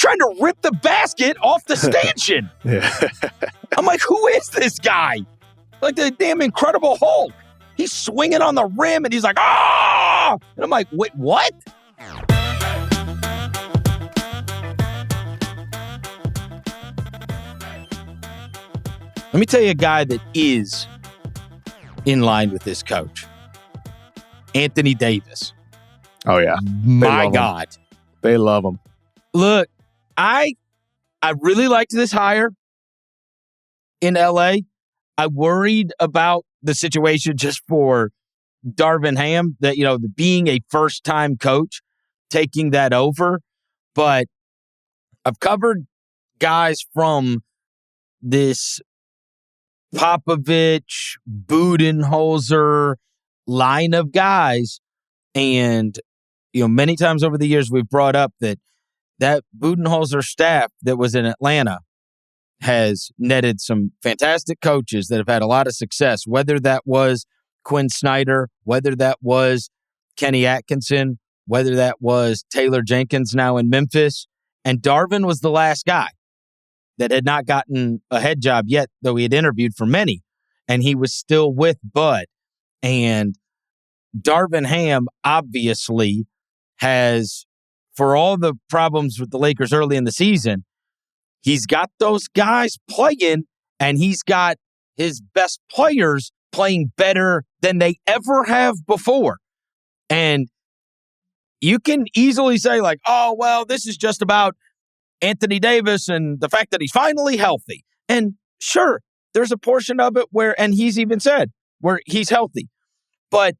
trying to rip the basket off the stanchion. Yeah. I'm like, who is this guy? Like the damn Incredible Hulk. He's swinging on the rim, and he's like, ah! And I'm like, wait, what? Let me tell you a guy that is in line with this coach. Anthony Davis. Oh, yeah. My God. They love him. Look, I really liked this hire in LA. I worried about the situation just for Darvin Ham, that, you know, being a first-time coach, taking that over. But I've covered guys from this Popovich, Budenholzer line of guys. And, you know, many times over the years we've brought up that Budenholzer staff that was in Atlanta has netted some fantastic coaches that have had a lot of success, whether that was Quinn Snyder, whether that was Kenny Atkinson, whether that was Taylor Jenkins now in Memphis. And Darvin was the last guy that had not gotten a head job yet, though he had interviewed for many, and he was still with Bud. And Darvin Ham obviously has, for all the problems with the Lakers early in the season, he's got those guys playing, and he's got his best players playing better than they ever have before. And you can easily say, like, oh, well, this is just about Anthony Davis and the fact that he's finally healthy. And sure, there's a portion of it where, and he's even said, where he's healthy. But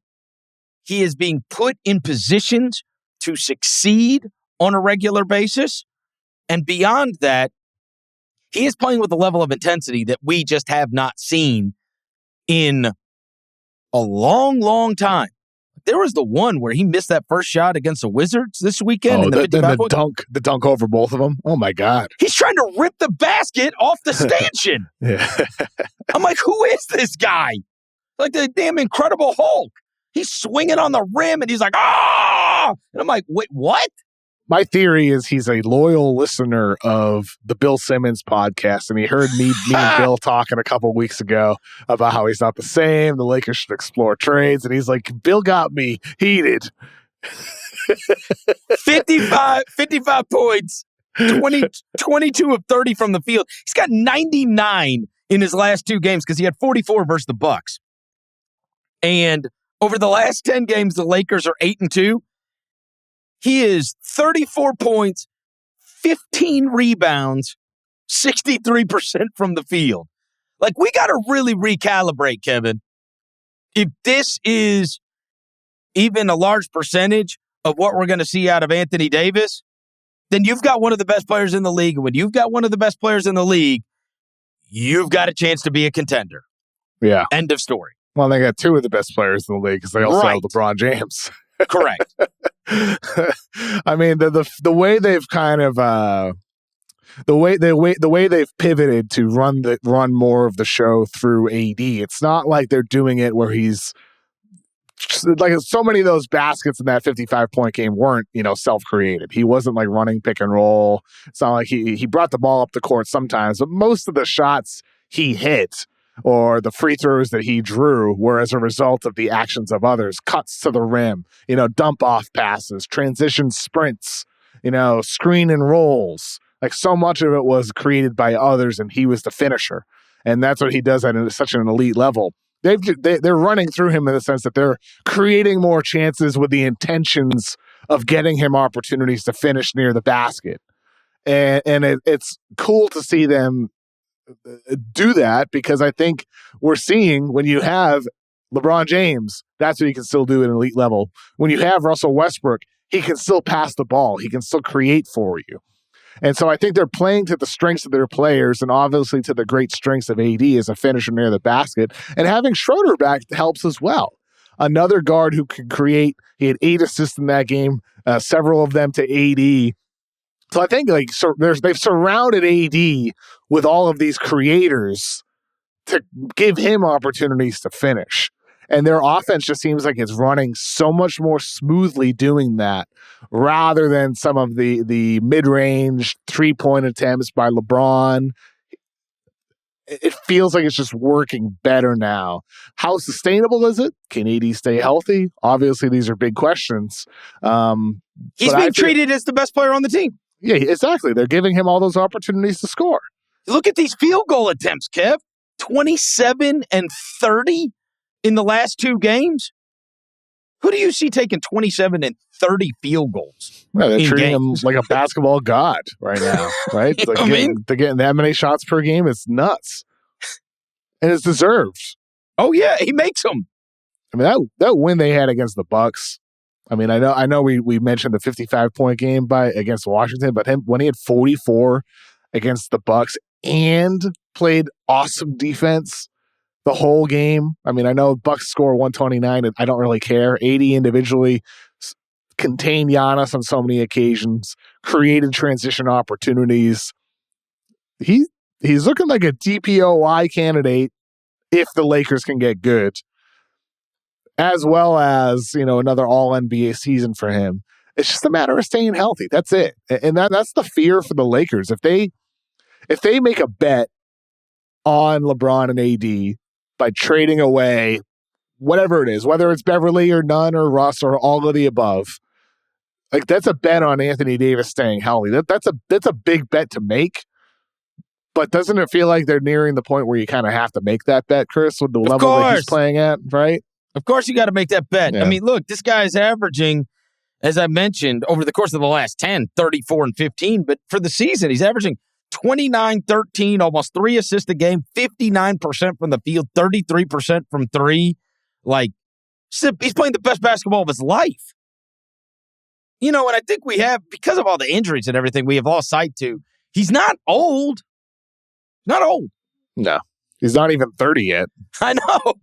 he is being put in positions to succeed on a regular basis. And beyond that, he is playing with a level of intensity that we just have not seen in a long, long time. There was the one where he missed that first shot against the Wizards this weekend. Oh, the dunk over both of them. Oh, my God. He's trying to rip the basket off the stanchion. Yeah. I'm like, who is this guy? Like the damn Incredible Hulk. He's swinging on the rim, and he's like, ah! And I'm like, wait, what? My theory is he's a loyal listener of the Bill Simmons podcast, and he heard me and Bill talking a couple weeks ago about how he's not the same. The Lakers should explore trades, and he's like, Bill got me heated. 55 points, 22 of 30 from the field. He's got 99 in his last two games because he had 44 versus the Bucks. And over the last 10 games, the Lakers are 8-2. He is 34 points, 15 rebounds, 63% from the field. Like, we got to really recalibrate, Kevin. If this is even a large percentage of what we're going to see out of Anthony Davis, then you've got one of the best players in the league. And when you've got one of the best players in the league, you've got a chance to be a contender. Yeah. End of story. Well, they got two of the best players in the league because they also have LeBron James. Correct. I mean, the way they've kind of the way they've pivoted to run more of the show through AD. It's not like they're doing it where he's like, so many of those baskets in that 55-point game weren't, self-created. He wasn't like running pick and roll. It's not like he brought the ball up the court sometimes, but most of the shots he hit or the free throws that he drew were as a result of the actions of others, cuts to the rim, dump off passes, transition sprints, screen and rolls. Like, so much of it was created by others, and he was the finisher. And that's what he does at such an elite level. They're running through him in the sense that they're creating more chances with the intentions of getting him opportunities to finish near the basket. And it's cool to see them do that, because I think we're seeing when you have LeBron James, that's what he can still do at an elite level. When you have Russell Westbrook, he can still pass the ball. He can still create for you. And so I think they're playing to the strengths of their players and obviously to the great strengths of AD as a finisher near the basket. And having Schroeder back helps as well. Another guard who can create. He had 8 assists in that game, several of them to AD. So I think they've surrounded AD with all of these creators to give him opportunities to finish. And their offense just seems like it's running so much more smoothly doing that rather than some of the mid-range 3-point attempts by LeBron. It feels like it's just working better now. How sustainable is it? Can AD stay healthy? Obviously, these are big questions. He's being treated as the best player on the team. Yeah, exactly. They're giving him all those opportunities to score. Look at these field goal attempts, Kev. 27 and 30 in the last 2 games. Who do you see taking 27 and 30 field goals? Well, they're treating him like a basketball god right now, right? They're getting that many shots per game. It's nuts. And it's deserved. Oh, yeah, he makes them. I mean, that win they had against the Bucks. I mean, I know we mentioned the 55-point game against Washington, but when he had 44 against the Bucks and played awesome defense the whole game. I mean, I know Bucks score 129, and I don't really care. 80 individually contained Giannis on so many occasions, created transition opportunities. He's looking like a DPOY candidate if the Lakers can get good, as well as, another all-NBA season for him. It's just a matter of staying healthy. That's it. And that's the fear for the Lakers. If they make a bet on LeBron and AD by trading away whatever it is, whether it's Beverly or none or Russ or all of the above, like that's a bet on Anthony Davis staying healthy. That's a big bet to make. But doesn't it feel like they're nearing the point where you kind of have to make that bet, Chris, with the level that he's playing at, right? Of course you got to make that bet. Yeah. I mean, look, this guy's averaging, as I mentioned, over the course of the last 10, 34 and 15. But for the season, he's averaging 29, 13, almost 3 assists a game, 59% from the field, 33% from 3. Like, he's playing the best basketball of his life. And I think we have, because of all the injuries and everything, we have lost sight to, he's not old. Not old. No. He's not even 30 yet. I know.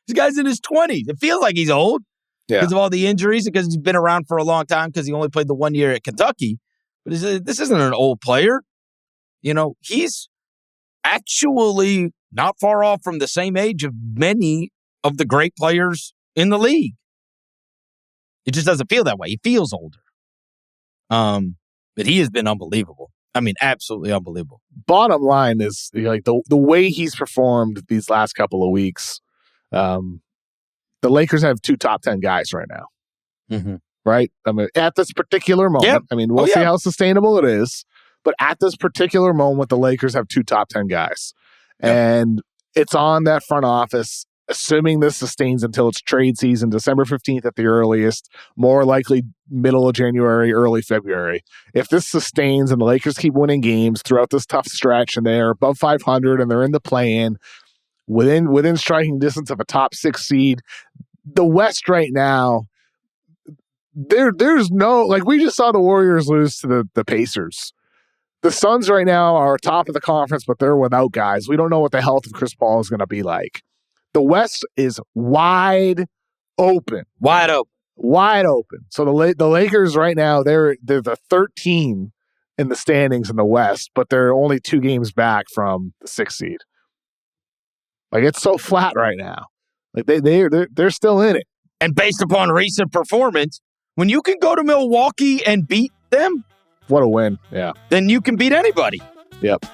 This guy's in his 20s. It feels like he's old because of all the injuries and because he's been around for a long time because he only played the 1 year at Kentucky. But this isn't an old player. He's actually not far off from the same age of many of the great players in the league. It just doesn't feel that way. He feels older. But he has been unbelievable. I mean, absolutely unbelievable. Bottom line is, like, the way he's performed these last couple of weeks, the Lakers have 2 top 10 guys right now. Mm-hmm. Right? I mean, at this particular moment, yep. I mean, we'll see how sustainable it is. But at this particular moment, the Lakers have 2 top 10 guys. Yep. And it's on that front office, assuming this sustains until it's trade season, December 15th at the earliest, more likely middle of January, early February. If this sustains and the Lakers keep winning games throughout this tough stretch and they're above 500 and they're in the play-in, within striking distance of a top 6 seed, the West right now, there's no, like, we just saw the Warriors lose to the Pacers. The Suns right now are top of the conference, but they're without guys. We don't know what the health of Chris Paul is going to be like. The West is wide open. Wide open. Wide open. So the Lakers right now, they're the 13 in the standings in the West, but they're only 2 games back from the 6th seed. Like, it's so flat right now. Like, they're still in it. And based upon recent performance, when you can go to Milwaukee and beat them, what a win. Yeah. Then you can beat anybody. Yep.